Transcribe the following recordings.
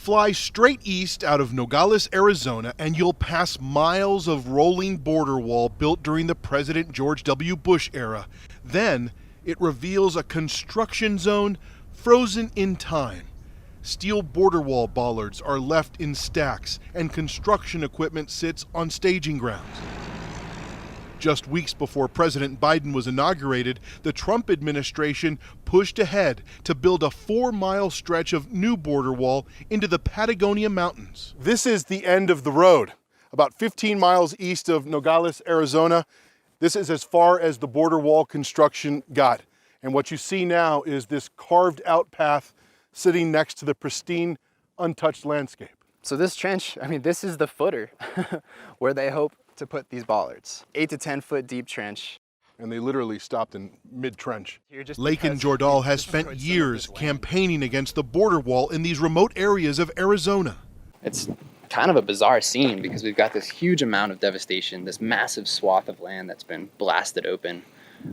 Fly straight east out of Nogales, Arizona, and you'll pass miles of rolling border wall built during the President George W. Bush era. Then it reveals a construction zone frozen in time. Steel border wall bollards are left in stacks, and construction equipment sits on staging grounds. Just weeks before President Biden was inaugurated, the Trump administration pushed ahead to build a 4-mile stretch of new border wall into the Patagonia Mountains. This is the end of the road, about 15 miles east of Nogales, Arizona. This is as far as the border wall construction got. And what you see now is this carved out path sitting next to the pristine, untouched landscape. So this trench, this is the footer where they hope to put these bollards. 8 to 10 foot deep trench. And they literally stopped in mid-trench. Lakin Jordal has spent years campaigning against the border wall in these remote areas of Arizona. It's kind of a bizarre scene because we've got this huge amount of devastation, this massive swath of land that's been blasted open,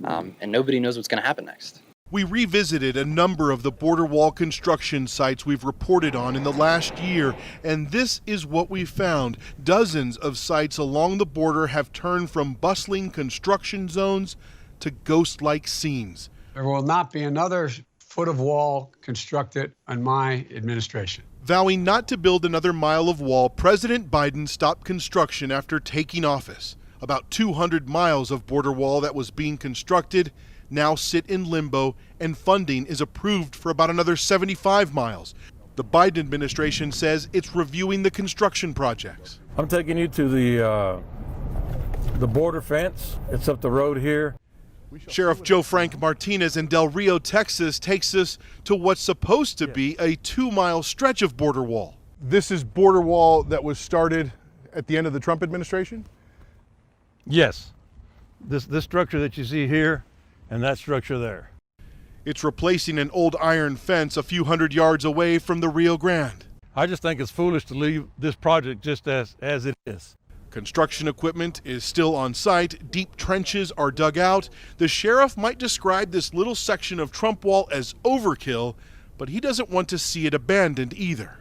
and nobody knows what's going to happen next. We revisited a number of the border wall construction sites we've reported on in the last year, and this is what we found. Dozens of sites along the border have turned from bustling construction zones to ghost-like scenes. There will not be another foot of wall constructed on my administration. Vowing not to build another mile of wall, President Biden stopped construction after taking office. About 200 miles of border wall that was being constructed now sit in limbo, and funding is approved for about another 75 miles. The Biden administration says it's reviewing the construction projects. I'm taking you to the border fence. It's up the road here. Sheriff Joe Frank Martinez in Del Rio, Texas, takes us to what's supposed to be a 2-mile stretch of border wall. This is border wall that was started at the end of the Trump administration? Yes. This structure that you see here and that structure there. It's replacing an old iron fence a few hundred yards away from the Rio Grande. I just think it's foolish to leave this project just as it is. Construction equipment is still on site. Deep trenches are dug out. The sheriff might describe this little section of Trump wall as overkill, but he doesn't want to see it abandoned either.